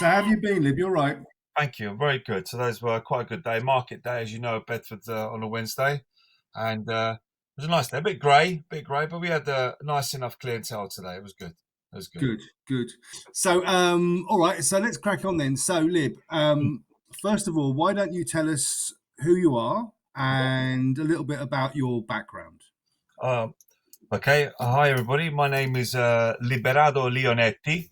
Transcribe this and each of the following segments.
So how have you been, Libby? All right. Thank you. Very good. Today's quite a good day. Market day, as you know, Bedford on a Wednesday, and it was a nice day. A bit grey, but we had a nice enough clientele today. It was good. It was good. Good, good. So, all right. So let's crack on then. So, Lib, first of all, why don't you tell us who you are and a little bit about your background? Um, okay. Hi, everybody. My name is Liberato Lionetti,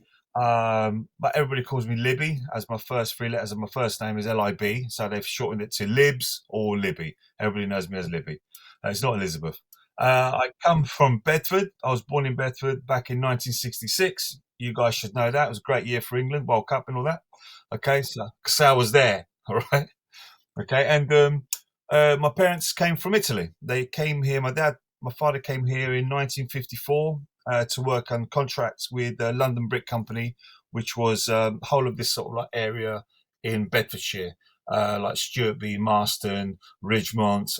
but everybody calls me Libby, as my first three letters of my first name is Lib. So they've shortened it to Libs or Libby. Everybody knows me as Libby. It's not Elizabeth. I come from Bedford. I was born in Bedford back in 1966. You guys should know that. It was a great year for England, World Cup and all that. Okay, so I was there. All right. Okay, and my parents came from Italy. They came here. My father came here in 1954 to work on contracts with the London Brick Company, which was whole of this sort of like area in Bedfordshire, like Stuartby, Marston, Ridgemont,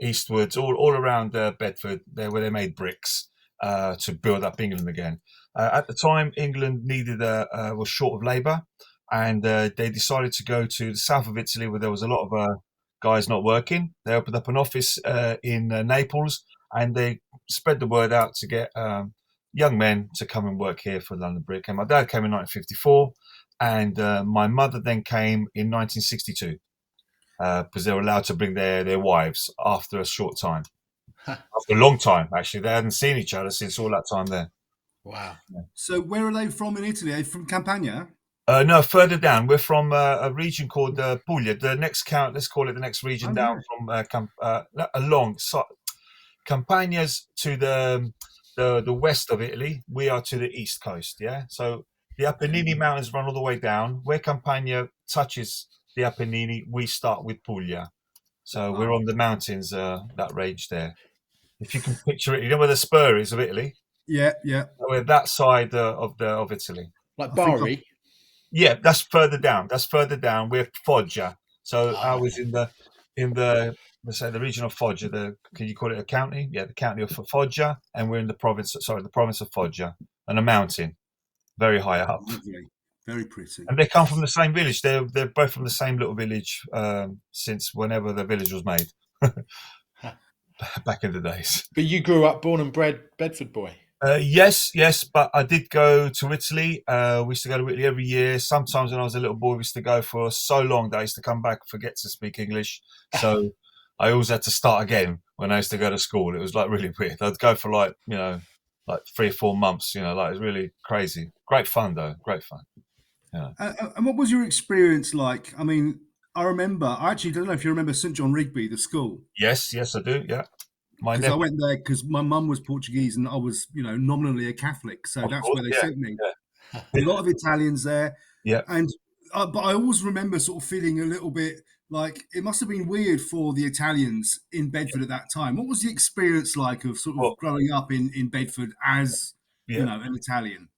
Eastwards, all around Bedford. There where they made bricks to build up England again. At the time, England was short of labour, and they decided to go to the south of Italy where there was a lot of guys not working. They opened up an office in Naples, and they spread the word out to get young men to come and work here for London Brick. And my dad came in 1954, and my mother then came in 1962 because they were allowed to bring their wives after a short time. After a long time, actually. They hadn't seen each other since all that time there. Wow. So, where are they from in Italy? Are they from Campania? No, further down. We're from a region called Puglia. The next count, let's call it the next region down from along Campania's to the west of Italy. We are to the east coast. Yeah, so the Apennini Mountains run all the way down. Where Campania touches the Apennini, we start with Puglia. So we're on the mountains that range there. If you can picture it, you know where the spur is of Italy. Yeah, yeah. We're that side of Italy. Like I think Bari. Yeah, that's further down. That's further down. We're Foggia. So I was Okay. in the let's say the region of Foggia. Can you call it a county? Yeah, the county of Foggia, and we're in the province. Sorry, the province of Foggia, and a mountain, very high up. lovely, very pretty. And they come from the same village. They're both from the same little village since whenever the village was made, back in the days. But you grew up born and bred Bedford boy. Yes, but I did go to Italy. We used to go to Italy every year. Sometimes when I was a little boy, we used to go for so long that I used to come back, forget to speak English. So I always had to start again when I used to go to school. It was like really weird. I'd go for like 3 or 4 months. Like it was really crazy. Great fun though. Great fun. Yeah. And what was your experience like? I mean, I actually don't know if you remember St John Rigby, the school. Yes, I do. Yeah. My Because I nephew, went there because my mum was Portuguese and I was, nominally a Catholic. So of that's course. where they Yeah, sent me. A yeah, lot of Italians there. yeah. And but I always remember sort of feeling a little bit like it must have been weird for the Italians in Bedford at that time. What was the experience like of sort of Well, growing up in Bedford as, yeah. an Italian?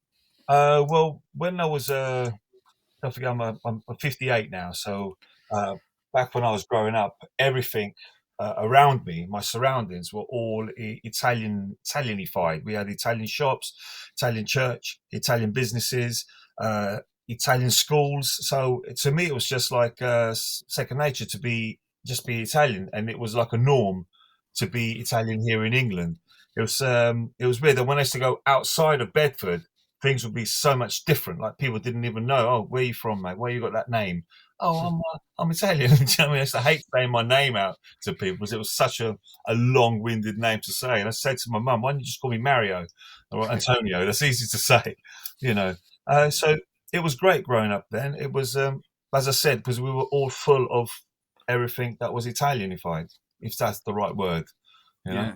Well, when I was don't forget, I'm 58 now. So back when I was growing up, everything around me, my surroundings, were all Italianified. We had Italian shops, Italian church, Italian businesses, Italian schools. So to me, it was just like second nature to be Italian, and it was like a norm to be Italian here in England. It was weird that when I used to go outside of Bedford, things would be so much different. Like people didn't even know, oh, where you from, mate? Where you got that name? Oh, I'm Italian. Do you know what I mean? I used to hate saying my name out to people because it was such a long-winded name to say. And I said to my mum, why don't you just call me Mario or Antonio? That's easy to say, you know. So it was great growing up then. It was, as I said, because we were all full of everything that was Italianified, if that's the right word, you know. Yeah.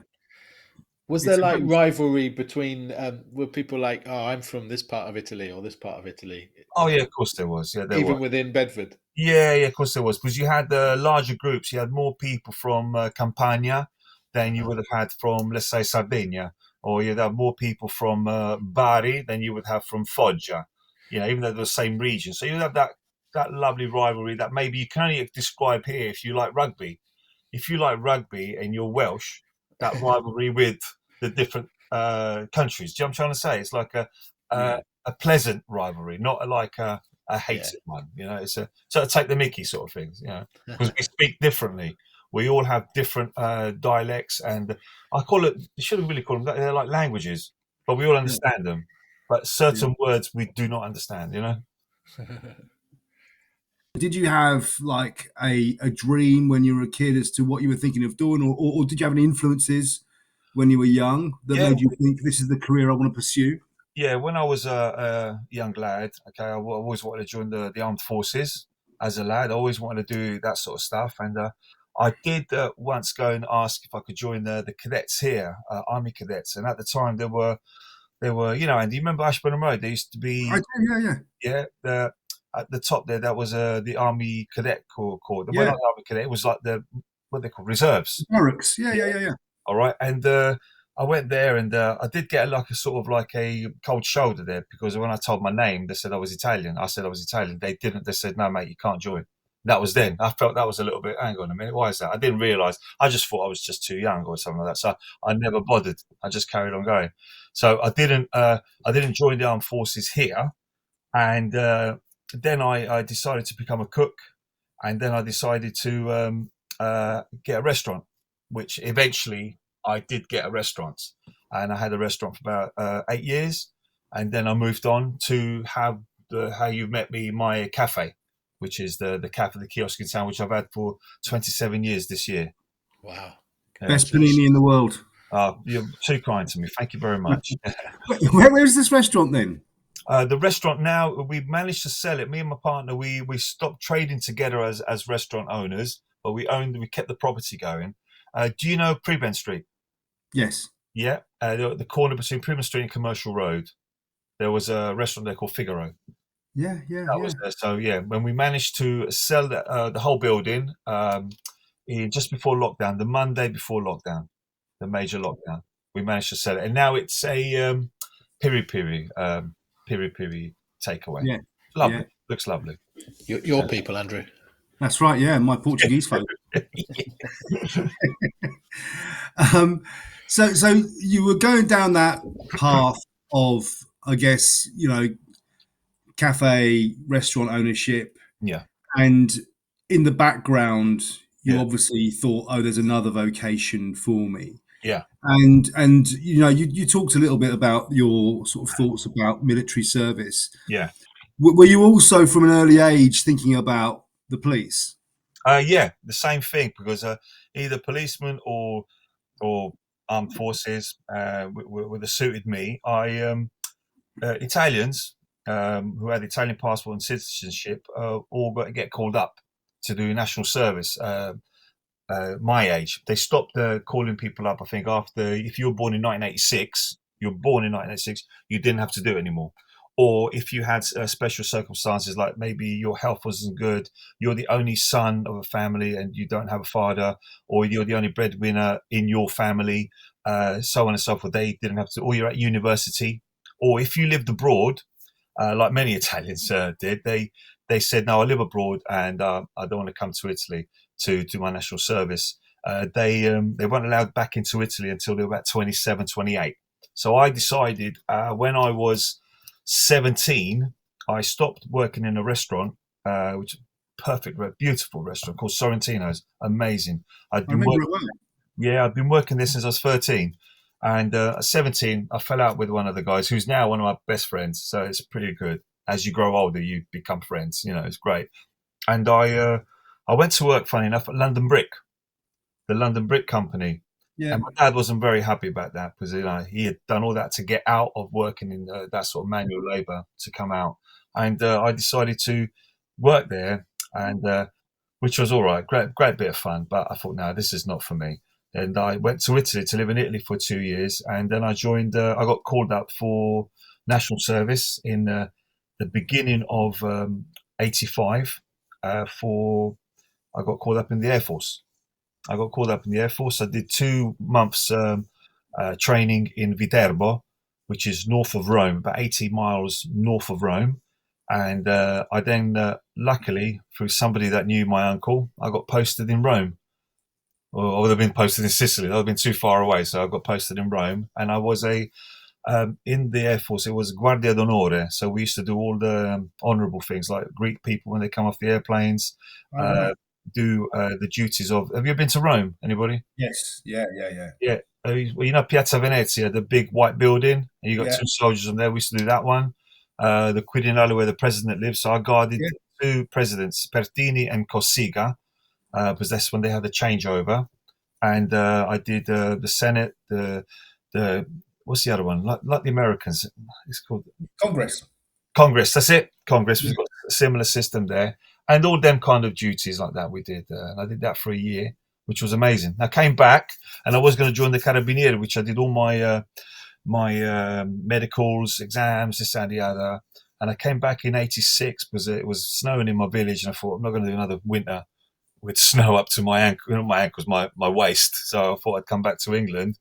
Was there It's like amazing. rivalry between were people like, oh, I'm from this part of Italy or this part of Italy, Oh yeah, of course there was. Yeah, there was. even within Bedford? Yeah, of course there was. Because you had larger groups. You had more people from Campania than you Uh-huh. would have had from, let's say, Sardinia, or you'd have more people from Bari than you would have from Foggia. Even though they're the same region. So you have that lovely rivalry that maybe you can only describe here if you like rugby. If you like rugby and you're Welsh, that rivalry with the different countries. Do you know what I'm trying to say? It's like a Yeah. a pleasant rivalry, not like a hated one. You know, it's a sort of take the mickey sort of things. You know, because we speak differently. We all have different dialects, and I call it. You shouldn't really call them. They're like languages, but we all understand them. But certain words we do not understand. You know. Did you have like a dream when you were a kid as to what you were thinking of doing, or did you have any influences when you were young that made you think this is the career I want to pursue? Yeah, when I was a young lad, okay, I always wanted to join the armed forces as a lad. I always wanted to do that sort of stuff, and I did once go and ask if I could join the cadets here, Army cadets. And at the time, there were and you remember Ashburn Road? There used to be I do, yeah, at the top there, that was the Army Cadet Corps. Well, Yeah. not the Army Cadet, it was like what they call reserves. Barracks. Yeah. All right, and I went there, and I did get like a sort of like a cold shoulder there, because when I told my name, they said I was Italian. I said I was Italian. They didn't. They said, no, mate, you can't join. That was then. I felt that was a little bit, hang on a minute, why is that? I didn't realise. I just thought I was just too young or something like that. So I never bothered. I just carried on going. So I didn't join the armed forces here. And then I decided to become a cook. And then I decided to get a restaurant, which eventually I did get a restaurant. And I had a restaurant for about 8 years. And then I moved on to have how you met me, my cafe, which is the cafe, the kiosk in town, which I've had for 27 years this year. Wow. Best panini in the world. You're too kind to me. Thank you very much. Where's this restaurant then? The restaurant now, we've managed to sell it. Me and my partner, we stopped trading together as restaurant owners, but we kept the property going. Do you know Preben Street? Yes. Yeah, the corner between Preben Street and Commercial Road. There was a restaurant there called Figaro. Yeah. Was there. So yeah, when we managed to sell the whole building just before lockdown, the Monday before lockdown, the major lockdown, we managed to sell it, and now it's a piri-piri takeaway. Yeah, lovely. Yeah. Looks lovely. Your people, Andrew. That's right. Yeah, my Portuguese folk. So you were going down that path of, I guess, cafe, restaurant ownership. Yeah. And in the background, you obviously thought, oh, there's another vocation for me. Yeah. And you talked a little bit about your sort of thoughts about military service. Yeah. Were you also from an early age thinking about the police? Yeah, the same thing, because either policemen or armed forces would have suited me. Italians who had Italian passport and citizenship all got to get called up to do national service. My age, they stopped calling people up. I think after, if you were born in 1986, you didn't have to do it anymore. Or if you had special circumstances, like maybe your health wasn't good, you're the only son of a family and you don't have a father, or you're the only breadwinner in your family, so on and so forth, they didn't have to, or you're at university, or if you lived abroad, like many Italians did, they said, no, I live abroad and I don't want to come to Italy to do my national service. They weren't allowed back into Italy until they were about 27, 28. So I decided when I was 17, I stopped working in a restaurant, which is a perfect, beautiful restaurant called Sorrentino's. Amazing. I'd been working there since I was 13. And at 17, I fell out with one of the guys who's now one of my best friends. So it's pretty good. As you grow older, you become friends. It's great. And I went to work, funny enough, at London Brick, the London Brick Company. Yeah. And my dad wasn't very happy about that, because he had done all that to get out of working in that sort of manual labour to come out. And I decided to work there, and which was all right, great bit of fun. But I thought, no, this is not for me. And I went to Italy to live in Italy for 2 years, and then I joined. I got called up for national service in the beginning of '85. I got called up in the Air Force. I did 2 months training in Viterbo, which is north of Rome, about 80 miles north of Rome. And I then, luckily, through somebody that knew my uncle, I got posted in Rome. Or I would have been posted in Sicily. That would have been too far away. So I got posted in Rome. And I was a in the Air Force, it was Guardia d'Onore. So we used to do all the honourable things, like greet people when they come off the airplanes, Right. do the duties of. Have you been to Rome? Anybody? Yes. Yeah. Yeah. Well, you know Piazza Venezia, the big white building, and you got Yeah. two soldiers on there. We used to do that one. The Quirinale where the president lives. So I guarded Yeah. two presidents, Pertini and Cossiga, because that's when they had the changeover. And I did the Senate, the what's the other one? Like the Americans, it's called Congress. Congress. That's it. Congress. We've got a similar system there, and all them kind of duties like that we did. And I did that for a year, which was amazing. I came back, and I was going to join the Carabinieri, which I did all my medicals, exams, this and the other. And I came back in '86 because it was snowing in my village, and I thought I'm not going to do another winter with snow up to my ankles, my waist. So I thought I'd come back to England.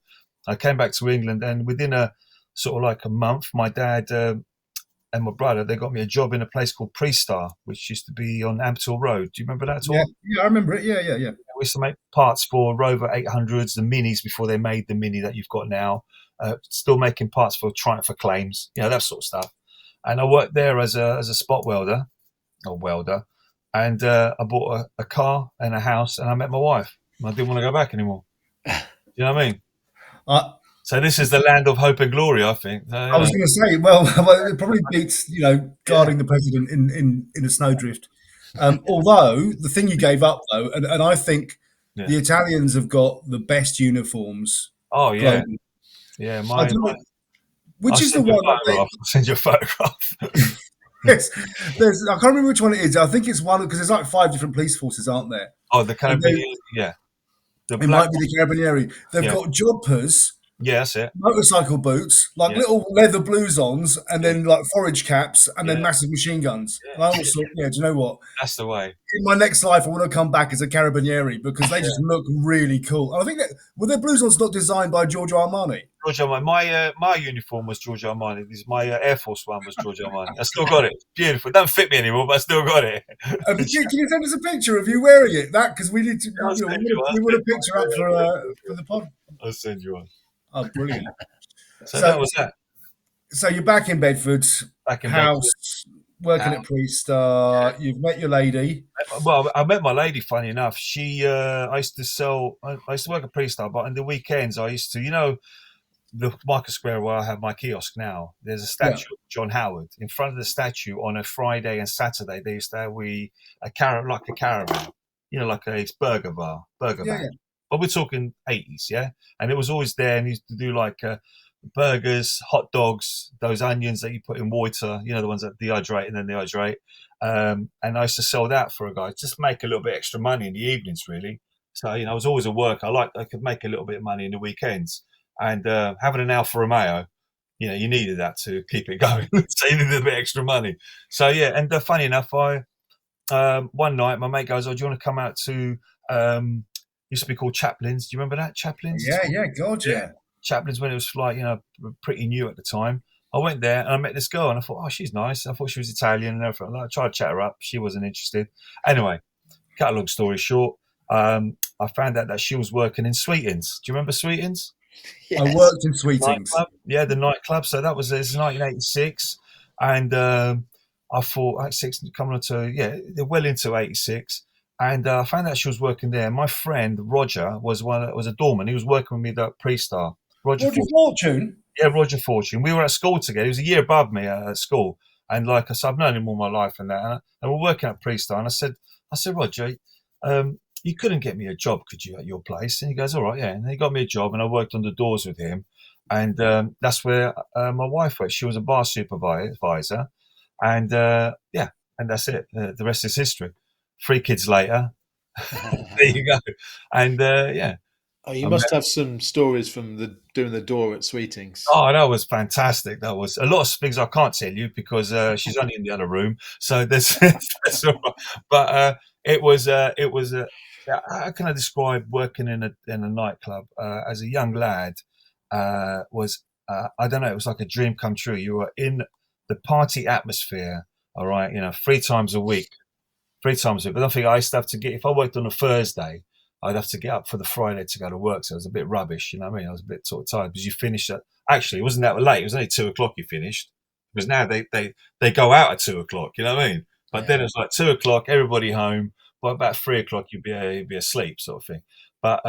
I came back to England, and within a sort of like a month, my dad and my brother, they got me a job in a place called Pre-Star, which used to be on Ampthill Road. Do you remember that at all? Yeah, I remember it. Yeah. We used to make parts for Rover 800s, the minis before they made the mini that you've got now. Still making parts for Triumph Acclaims, that sort of stuff. And I worked there as a spot welder, and I bought a car and a house, and I met my wife. And I didn't want to go back anymore. Do you know what I mean? So this is the land of hope and glory, I think. I was going to say, well, it probably beats, guarding the president in a snowdrift. Although the thing you gave up, though, and I think the Italians have got the best uniforms. Oh yeah, globally. Yeah. Which is the one? I'll send you a photograph. Yes, I can't remember which one it is. I think it's one because there's like 5 different police forces, aren't there? Oh, the Carabinieri. Yeah, it might be the Carabinieri. They've got jodhpurs. Yeah, that's it. Motorcycle boots, like little leather blouses, and then like forage caps, and then massive machine guns. And I always thought, do you know what? That's the way. In my next life, I want to come back as a Carabinieri because they just look really cool. And I think that were their blouses not designed by Giorgio Armani? Giorgio Armani. My uniform was Giorgio Armani. My Air Force one was Giorgio Armani. I still got it. Beautiful. It don't fit me anymore, but I still got it. Can you send us a picture of you wearing it? Because we need to. We want a picture up for the pod. I'll send you one. Oh, brilliant. So that was that. So you're back in Bedford, Bedford. Working at Pre-Star. You've met your lady. Well, I met my lady, funny enough. She, I used to work at Pre-Star, but on the weekends I used to, the Market Square where I have my kiosk now, there's a statue of John Howard. In front of the statue on a Friday and Saturday, they used to have a caravan, like a burger bar. But we're talking 80s, yeah? And it was always there, and he used to do like burgers, hot dogs, those onions that you put in water, the ones that dehydrate and then dehydrate. And I used to sell that for a guy, just make a little bit extra money in the evenings, really. So, I was always at work. I could make a little bit of money in the weekends. And having an Alfa Romeo, you needed that to keep it going. So you needed a bit extra money. So, yeah, and funny enough, one night my mate goes, "Oh, do you want to come out to... used to be called Chaplin's. Do you remember that? Chaplin's? Yeah, God, yeah. Chaplin's when it was like, pretty new at the time. I went there and I met this girl and I thought, oh, she's nice. I thought she was Italian and everything. I tried to chat her up. She wasn't interested. Anyway, cut a long story short, I found out that she was working in Sweetings. Do you remember Sweetings? Yes. I worked in Sweetings. Yeah, the nightclub. So that was 1986. And I thought, 86, coming on to, they're well into 86. And I found out she was working there. My friend Roger was a doorman. He was working with me at Pre-Star. Roger Fortune? Yeah, Roger Fortune. We were at school together. He was a year above me at school. And like I said, I've known him all my life and that. And we're working at Pre-Star. And I said, Roger, you couldn't get me a job, could you, at your place? And he goes, all right, yeah. And he got me a job and I worked on the doors with him. And that's where my wife went. She was a bar supervisor. And and that's it. The rest is history. 3 kids later, there you go. And Oh, you must have some stories from doing the door at Sweetings. Oh, that was fantastic. That was a lot of things I can't tell you because she's only in the other room. So that's all right. But it was how can I describe working in a nightclub as a young lad? Was I don't know. It was like a dream come true. You were in the party atmosphere. All right, 3 times a week. 3 times a week. But I think I used to have to get, if I worked on a Thursday, I'd have to get up for the Friday to go to work. So it was a bit rubbish, you know what I mean? I was a bit sort of tired because you finished at, actually, it wasn't that late. It was only 2 o'clock you finished, because now they go out at 2 o'clock, you know what I mean? But then it was like 2 o'clock, everybody home. By about 3 o'clock, you'd be asleep, sort of thing. But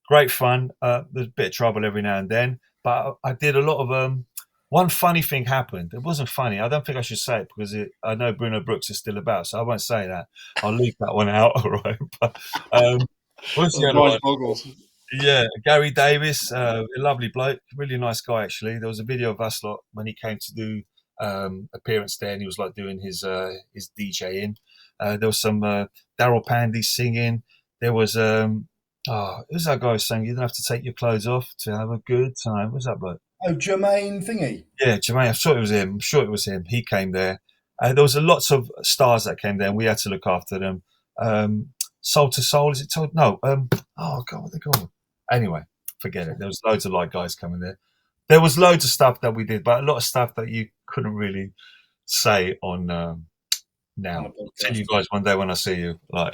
great fun. There's a bit of trouble every now and then. But I did a lot of one funny thing happened. It wasn't funny. I don't think I should say it because I know Bruno Brookes is still about, so I won't say that. I'll leave that one out, all right? But what's the other one? Boggles. Yeah, Gary Davis, a lovely bloke, really nice guy actually. There was a video of us lot when he came to do appearance there, and he was like doing his DJing. There was some Daryl Pandy singing. There was who's that guy saying you don't have to take your clothes off to have a good time? What's that bloke? Oh, Jermaine Thingy. Yeah, Jermaine. I'm sure it was him. He came there. There was lots of stars that came there, and we had to look after them. Soul to Soul, is it told? No. Oh God, what they called? Anyway, forget it. There was loads of like guys coming there. There was loads of stuff that we did, but a lot of stuff that you couldn't really say on now. I'll tell you guys one day when I see you. Like,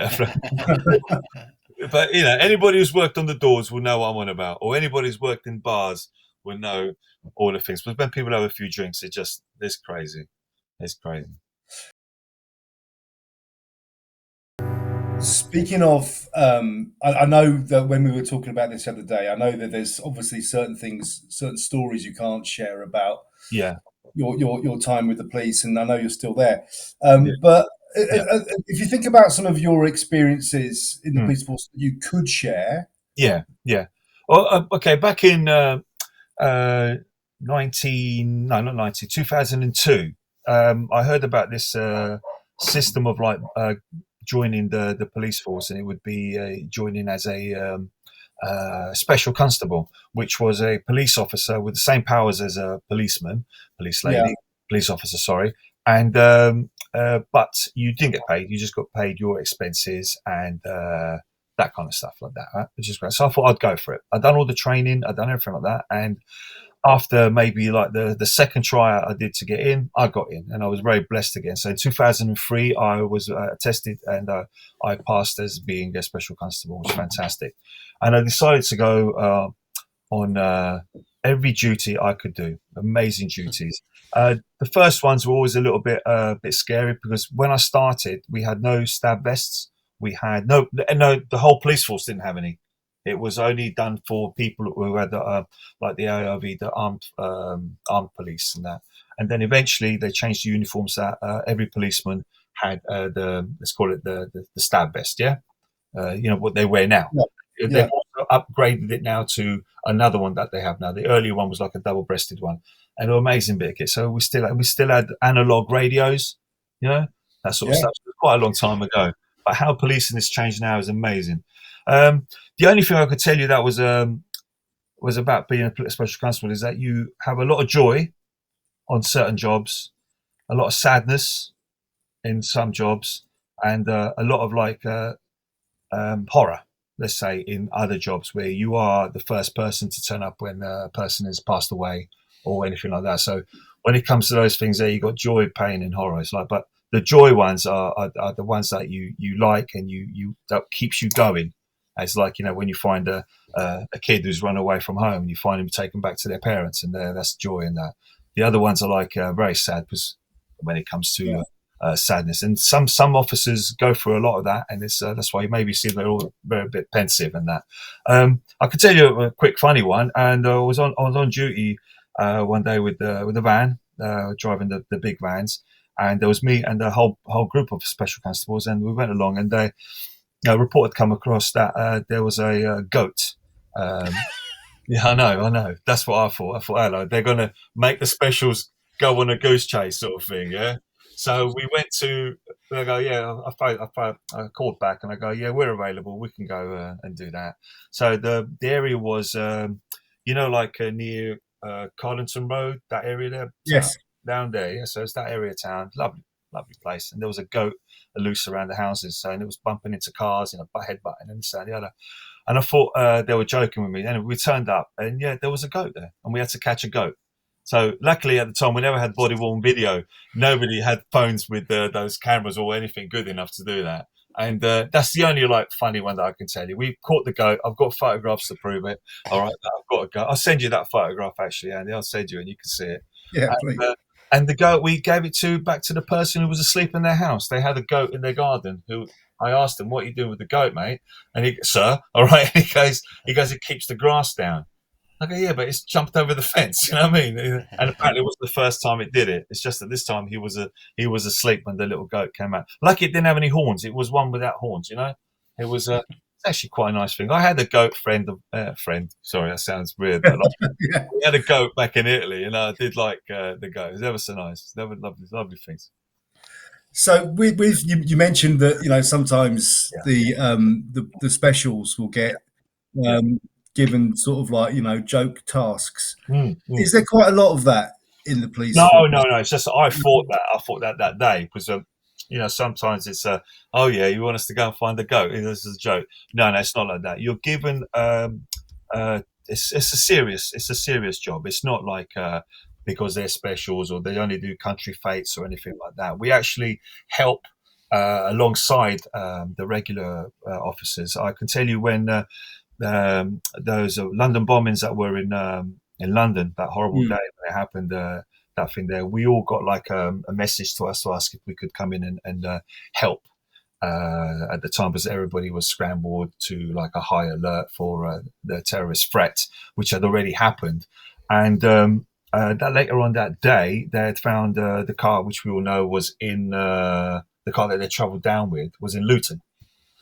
but you know, anybody who's worked on the doors will know what I'm on about, or anybody who's worked in bars will know all the things. But when people have a few drinks, it's crazy. It's crazy. Speaking of, I know that when we were talking about this the other day, I know that there's obviously certain stories you can't share about your time with the police, and I know you're still there. But if you think about some of your experiences in the police force that you could share. Yeah. Well, okay, back in 2002, I heard about this system of like joining the police force, and it would be joining as a special constable, which was a police officer with the same powers as a police officer, sorry. And but you didn't get paid. You just got paid your expenses and that kind of stuff like that, right? Which is great. So I thought I'd go for it. I'd done all the training. I'd done everything like that. And after maybe like the second try I did to get in, I got in, and I was very blessed again. So in 2003, I was tested, and I passed as being a special constable, which was fantastic. And I decided to go on every duty I could do, amazing duties. The first ones were always a little bit scary, because when I started, we had no stab vests. We had no, the whole police force didn't have any. It was only done for people who had like the AIV, the armed police and that. And then eventually they changed the uniforms that every policeman had let's call it the stab vest, yeah? You know, what they wear now. Yeah. They've also upgraded it now to another one that they have now. The earlier one was like a double-breasted one. And an amazing bit of kit. So we still had analog radios, you know, that sort of stuff. It was quite a long time ago. But how policing has changed now is amazing. The only thing I could tell you that was about being a special constable is that you have a lot of joy on certain jobs, a lot of sadness in some jobs, and a lot of like horror, let's say, in other jobs where you are the first person to turn up when a person has passed away or anything like that. So when it comes to those things there, you've got joy, pain, and horror. It's like, but the joy ones are the ones that you like, and you that keeps you going. It's like, you know, when you find a kid who's run away from home and you find him taken back to their parents, and that's joy in that. The other ones are like very sad, because when it comes to sadness, and some officers go through a lot of that, and it's that's why you maybe see they're all very a bit pensive and that. I could tell you a quick funny one, and I was on duty one day with the van, driving the big vans, and there was me and the whole group of special constables, and we went along, and they. A report had come across that there was a goat. Yeah, I know. That's what I thought. I thought, hello, they're going to make the specials go on a goose chase sort of thing, yeah? So we went to, they go, yeah, I called back, and I go, yeah, we're available. We can go and do that. So the area was, you know, like near Carlington Road, that area there? Yes. Down there, yeah. So it's that area of town. Lovely place. And there was a goat loose around the houses, so, and it was bumping into cars, you know, headbutting and this and the other. And I thought they were joking with me. And we turned up, and yeah, there was a goat there, and we had to catch a goat. So luckily at the time, we never had body-worn video. Nobody had phones with those cameras or anything good enough to do that. And that's the only like funny one that I can tell you. We caught the goat. I've got photographs to prove it. All right, I've got a goat. I'll send you that photograph actually, Andy. I'll send you and you can see it. Yeah, please. And the goat, we gave it back to the person who was asleep in their house. They had a goat in their garden. Who I asked him, "What are you doing with the goat, mate?" And he, "Sir, all right." And he goes, "It keeps the grass down." I go, "Yeah, but it's jumped over the fence." You know what I mean? And apparently, it wasn't the first time it did it. It's just that this time he was asleep when the little goat came out. Lucky it didn't have any horns. It was one without horns. You know, it was. It's actually quite a nice thing. I had a goat friend. Sorry, that sounds weird. But Yeah. we had a goat back in Italy, and I did like the goat. It was ever so nice. They were lovely things. So with you mentioned that sometimes the specials will get given sort of like joke tasks. Is there quite a lot of that in the police No. force? It's just I thought that day because sometimes it's oh yeah, you want us to go and find the goat. This is a joke. No, it's not like that. You're given it's a serious job. It's not like because they're specials or they only do country fates or anything like that. We actually help alongside the regular officers. I can tell you when those London bombings that were in London, that horrible day when it happened, that thing there, we all got like a message to us to ask if we could come in and help. At the time, because everybody was scrambled to like a high alert for the terrorist threat, which had already happened. And that later on that day, they had found the car, which we all know was in the car that they travelled down with, was in Luton.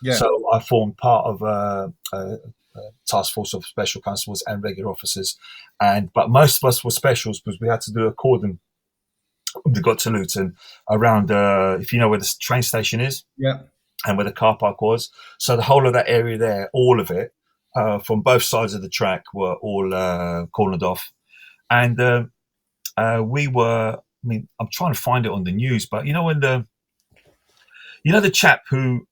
Yeah. So I formed part of a task force of special constables and regular officers, but most of us were specials because we had to do a cordon. We got to Luton around, if you know where the train station is, and where the car park was. So the whole of that area there, all of it, from both sides of the track, were all cordoned off. And we were. I mean, I'm trying to find it on the news, but when the chap who,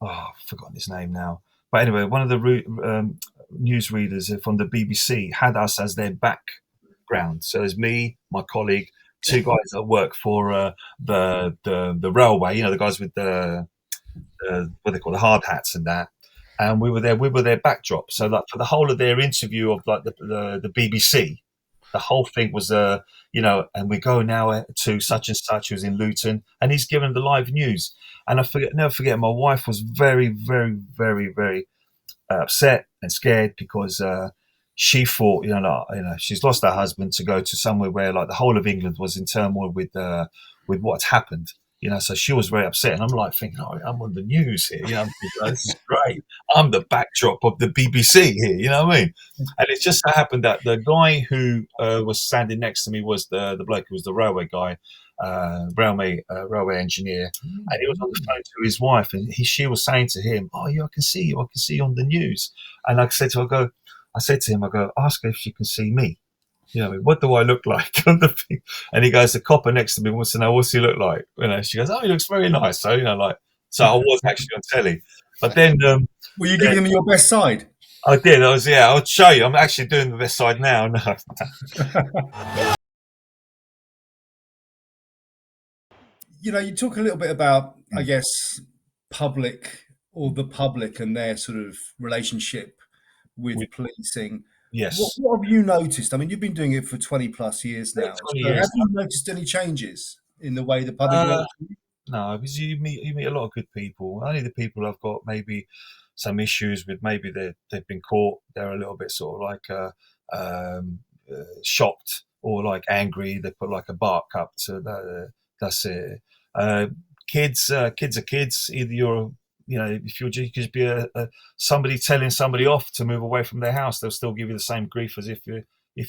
I've forgotten his name now. But anyway, one of the news readers from the BBC had us as their background. So there's me, my colleague, two guys that work for the railway. The guys with the what they call the hard hats and that. And we were their backdrop. So like for the whole of their interview of like the BBC, the whole thing was and we go now to such and such who's in Luton, and he's given the live news. And never forget, my wife was very, very, very, very upset and scared because she thought, she's lost her husband to go to somewhere where like the whole of England was in turmoil with what's happened. So she was very upset, and I'm like thinking, "Oh, I'm on the news here. This is great. I'm the backdrop of the BBC here. You know what I mean?" And it just so happened that the guy who was standing next to me was the bloke who was the railway guy, railway engineer, and he was on the phone to his wife, and she was saying to him, "Oh, yeah, I can see you on the news." And I said to her, "Ask her if she can see me. What do I look like on the thing?" And he goes, "The copper next to me wants to know what's he look like." She goes, "Oh, he looks very nice." So so I was actually on telly. But then, were you giving them your best side? I did. I'll show you. I'm actually doing the best side now. No. You talk a little bit about, I guess, the public and their sort of relationship with policing. Yes. What have you noticed? I mean, you've been doing it for 20 plus years now. Have you noticed any changes in the way the public? No, because you meet a lot of good people. Only the people I've got maybe some issues with, maybe they've been caught. They're a little bit sort of like shocked or like angry. They put like a bark up to that. That's it. Kids are kids. Either if you could be somebody telling somebody off to move away from their house, they'll still give you the same grief as if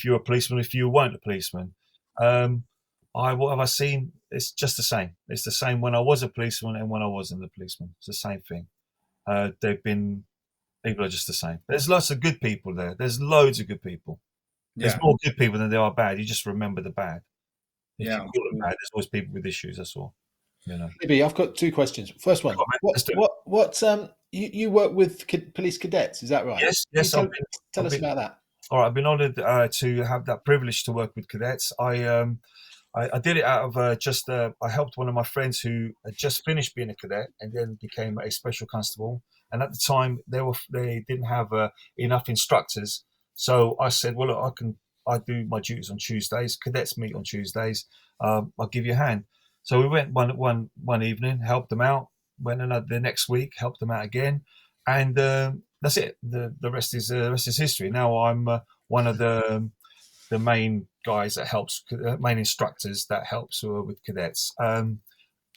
you're a policeman. If you weren't a policeman, what have I seen? It's just the same. It's the same when I was a policeman and when I wasn't a policeman. It's the same thing. People are just the same. There's lots of good people there. There's loads of good people. There's more good people than there are bad. You just remember the bad. If you call them bad, there's always people with issues. That's all. Libby, I've got two questions. First one, you work with police cadets, is that right? Yes. Tell us about that. All right, I've been honoured to have that privilege to work with cadets. I I did it out of just I helped one of my friends who had just finished being a cadet and then became a special constable. And at the time, they didn't have enough instructors, so I said, "Well, look, I do my duties on Tuesdays. Cadets meet on Tuesdays. I'll give you a hand." So we went one evening, helped them out. Went another the next week, helped them out again, and that's it. The rest is history. Now I'm one of the main guys that helps, main instructors that helps with cadets. And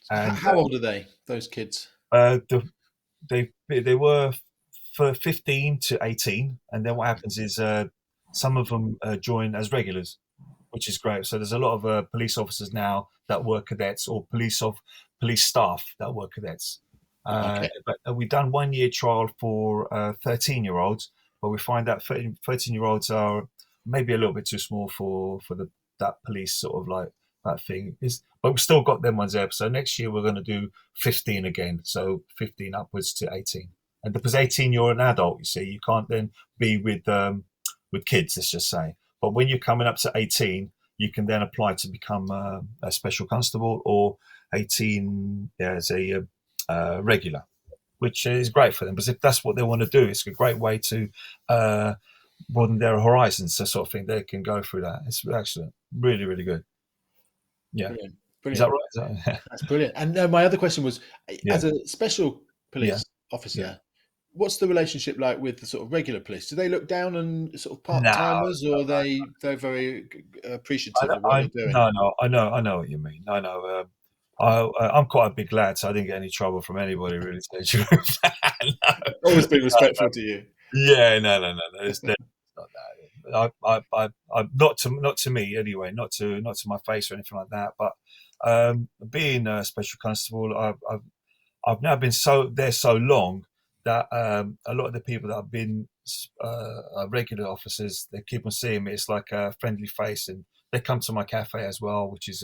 How old are they? Those kids? They were for 15 to 18, and then what happens is some of them join as regulars, which is great. So there's a lot of police officers now that were cadets, or police staff that were cadets. Okay. But we've done 1 year trial for 13-year-olds, but we find that 13-year-olds are maybe a little bit too small for that police sort of like that thing. But we've still got them ones there. So next year we're going to do 15 again. So 15 upwards to 18. And because 18 you're an adult, you see, you can't then be with kids, let's just say. But when you're coming up to 18, you can then apply to become a special constable, or 18 as a regular, which is great for them. Because if that's what they want to do, it's a great way to broaden their horizons, so sort of thing. They can go through that. It's excellent. Really, really good. Yeah. Brilliant. Is that right? That's brilliant. And my other question was, as a special police officer, what's the relationship like with the sort of regular police? Do they look down on sort of part-timers, or they're very appreciative of what you're doing? No, I know what you mean. I know. I'm quite a big lad, so I didn't get any trouble from anybody, really. To tell you the truth. No. Always been respectful to you. Yeah, no. It's not that. I not to me anyway, not to my face or anything like that. But being a special constable, I've now been so long that a lot of the people that have been regular officers, they keep on seeing me. It's like a friendly face, and they come to my cafe as well, which is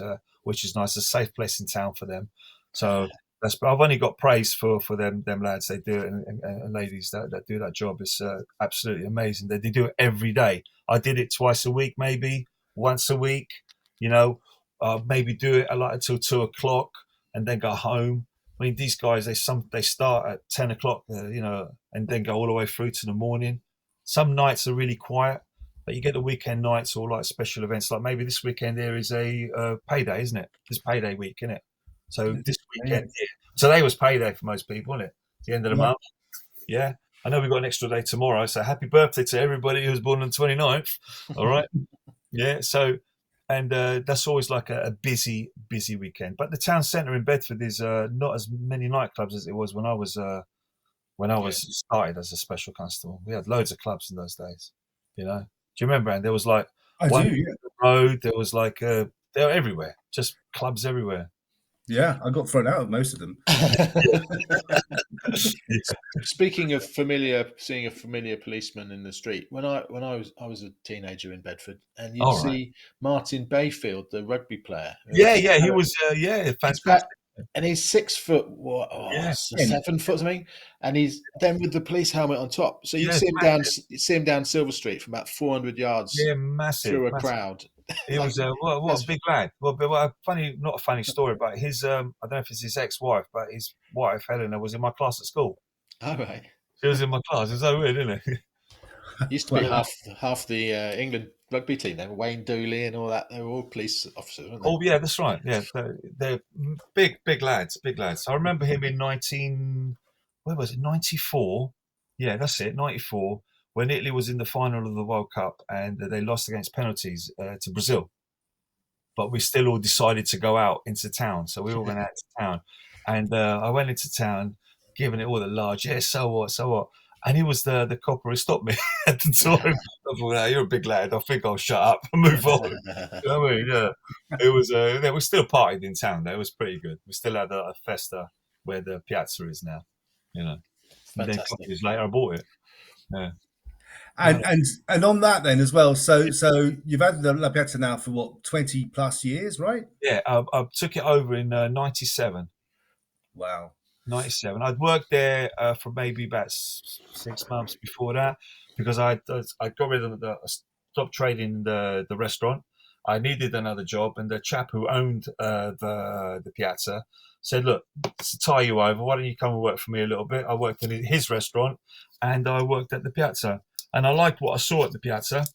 nice. It's a safe place in town for them. So I've only got praise for them lads. They do it, and ladies that do that job. It's absolutely amazing. They do it every day. I did it twice a week, maybe once a week. Maybe do it until 2:00 and then go home. I mean, these guys, they start at 10 o'clock, and then go all the way through to the morning. Some nights are really quiet, but you get the weekend nights or like special events. Like maybe this weekend there is a payday, isn't it? It's payday week, isn't it? So this weekend, today was payday for most people, wasn't it? It's the end of the month. Yeah. I know we've got an extra day tomorrow, so happy birthday to everybody who was born on the 29th. All right. Yeah. So, and that's always like a busy weekend. But the town centre in Bedford is not as many nightclubs as it was when I was started as a special constable. We had loads of clubs in those days. Do you remember? And there was like road. There was like they were everywhere, just clubs everywhere. Yeah, I got thrown out of most of them. Speaking of seeing a familiar policeman in the street, when I was a teenager in Bedford, and you'd see Martin Bayfield, the rugby player. He was fantastic. And he's 6 foot, 7 foot something, and he's then with the police helmet on top. So you'd see him down Silver Street from about 400 yards through a crowd. He was what a big lad. Well, not a funny story, but his I don't know if it's his ex-wife, but his wife Helena was in my class at school. All right, she was in my class. It's so weird, isn't it? Used to be half the England rugby team. They were Wayne Dooley and all that. They were all police officers, weren't they? Oh yeah, that's right. Yeah, they're big lads. I remember him in 94? Yeah, that's it, 94. When Italy was in the final of the World Cup and they lost against penalties to Brazil. But we still all decided to go out into town. So we all went out to town. And I went into town, giving it all the large, so what? And he was the copper who stopped me at the time. I thought, you're a big lad. I think I'll shut up and move on. You know what I mean? Yeah. It was, we still partied in town though. It was pretty good. We still had a festa where the Piazza is now, And then a couple of years later, I bought it. Yeah. And on that then as well, so you've had the La Piazza now for what, 20 plus years, right? Yeah, I took it over in 97. Wow. 97. I'd worked there for maybe about 6 months before that because I got rid of stopped trading the restaurant. I needed another job, and the chap who owned the Piazza said, "Look, to tie you over, why don't you come and work for me a little bit?" I worked in his restaurant, and I worked at the Piazza, and I liked what I saw at the Piazza,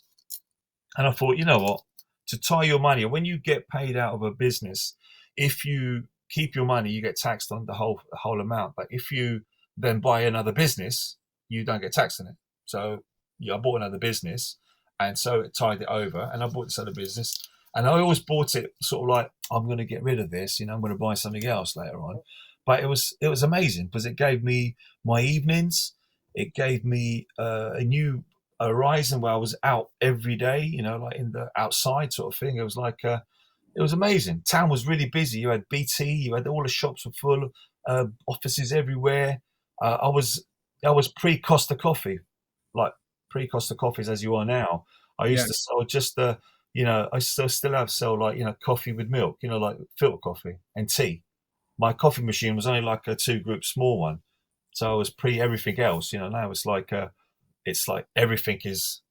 and I thought, you know what, to tie your money, when you get paid out of a business, if you keep your money, you get taxed on the whole amount, but if you then buy another business, you don't get taxed on it. So yeah, I bought another business, and so it tied it over, and I bought this other business, and I always bought it sort of like, I'm going to get rid of this, I'm going to buy something else later on. But it was amazing because it gave me my evenings, it gave me a new horizon where I was out every day, like in the outside sort of thing. It was like it was amazing. Town was really busy. You had BT, you had all the shops were full, offices everywhere. I was pre-Costa Coffee, like pre-Costa Coffees as you are now. I used to sell just I still have sell like coffee with milk, like filter coffee and tea. My coffee machine was only like a 2-group small one, so I was pre everything else. Now it's like everything is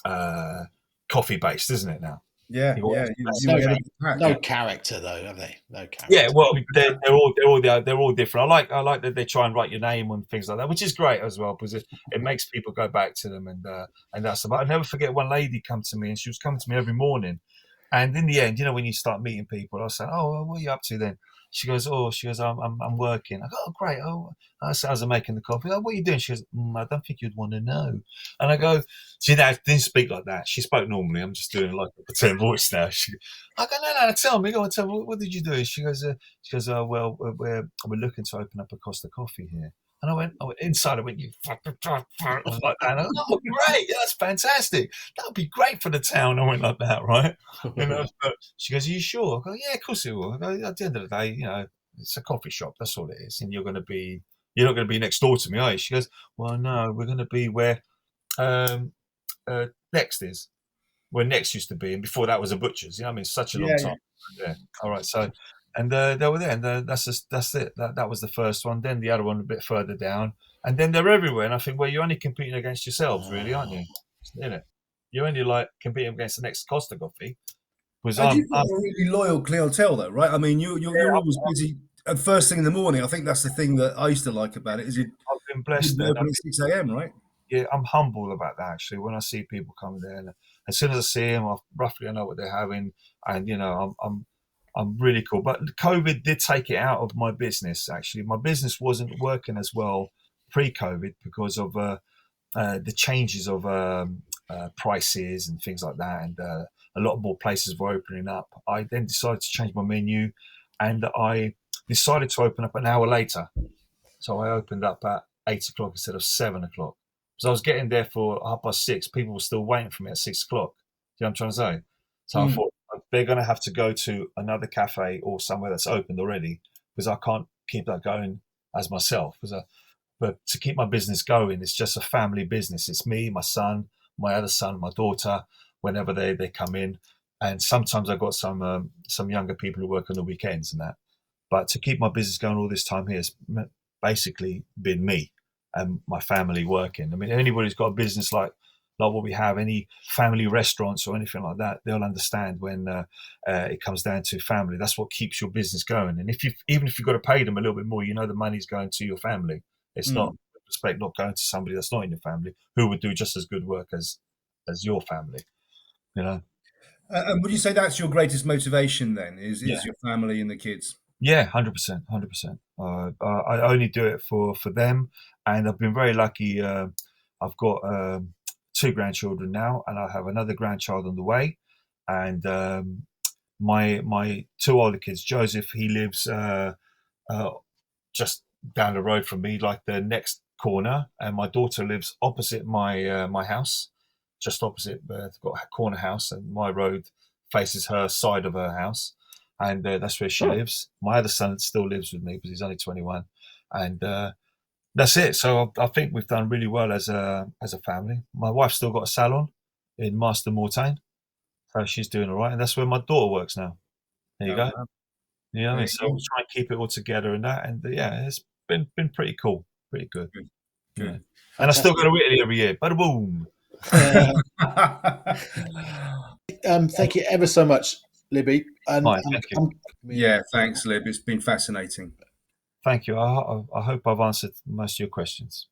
coffee based, isn't it now? Yeah, no character though, have they? No character. Yeah, well, they're all different. I like that they try and write your name and things like that, which is great as well because it makes people go back to them and that's about. I never forget one lady come to me, and she was coming to me every morning, and in the end, when you start meeting people, I say, "Oh, what are you up to then?" She goes, I'm working. I go, "Oh, great. Oh," I say, as I'm making the coffee, "Oh, what are you doing?" She goes, "I don't think you'd want to know." And I go, she didn't speak like that. She spoke normally. I'm just doing like a pretend voice now. I go, no, tell me. Go on, tell me. What did you do? She goes, well, we're looking to open up a Costa Coffee here. And I went inside. I went, "You fucking like that." And I went, "Oh, great. Yeah, that's fantastic. That would be great for the town." I went like that, right? But she goes, "Are you sure?" I go, "Yeah, of course it will." I go, "At the end of the day, it's a coffee shop. That's all it is. And you're not going to be next door to me, are you?" She goes, "Well, no, we're going to be where Next is, where Next used to be, and before that was a butcher's. Such a long time. Yeah. All right. So, and they were there, and that's it. That was the first one. Then the other one a bit further down, and then they're everywhere. And I think, well, you're only competing against yourselves, really, aren't you? Isn't it? You're only like competing against the next Costa Coffee. You've got a really loyal clientele, though, right? I mean, you're always busy at first thing in the morning. I think that's the thing that I used to like about it. Is I've been blessed. Open at 6 a.m., right? Yeah, I'm humble about that actually. When I see people coming there, and as soon as I see them, I know what they're having, and I'm really cool. But COVID did take it out of my business. Actually, my business wasn't working as well pre-COVID because of the changes of prices and things like that, and a lot more places were opening up. I then decided to change my menu, and I decided to open up an hour later. So I opened up at 8 o'clock instead of 7 o'clock. So I was getting there for 6:30. People were still waiting for me at 6 o'clock. Do you know what I'm trying to say? So I thought they're going to have to go to another cafe or somewhere that's opened already because I can't keep that going as myself. But to keep my business going, it's just a family business. It's me, my son, my other son, my daughter, whenever they come in. And sometimes I've got some younger people who work on the weekends and that. But to keep my business going all this time here has basically been me and my family working. I mean, anybody who's got a business like what we have, any family restaurants or anything like that, they'll understand when it comes down to family. That's what keeps your business going. And even if you've got to pay them a little bit more, the money's going to your family. It's not going to somebody that's not in your family who would do just as good work as your family. And would you say that's your greatest motivation then? Is your family and the kids? Yeah, 100%, 100%. I only do it for them, and I've been very lucky. I've got 2 grandchildren now, and I have another grandchild on the way. And my 2 older kids, Joseph, he lives just down the road from me, like the next corner, and my daughter lives opposite my house, just opposite. I've got a corner house, and my road faces her side of her house. And that's where she lives. My other son still lives with me because he's only 21, and that's it. So I think we've done really well as a family. My wife's still got a salon in Master Mortain, so she's doing all right, and that's where my daughter works now. There you go. You know what I mean? So we'll try and keep it all together and that, and yeah, it's been pretty cool, pretty good. Good. Yeah. And I still go to Italy every year. Bada boom. Thank you ever so much, Libby. And thank you. Yeah, thanks, Lib. It's been fascinating. Thank you. I hope I've answered most of your questions.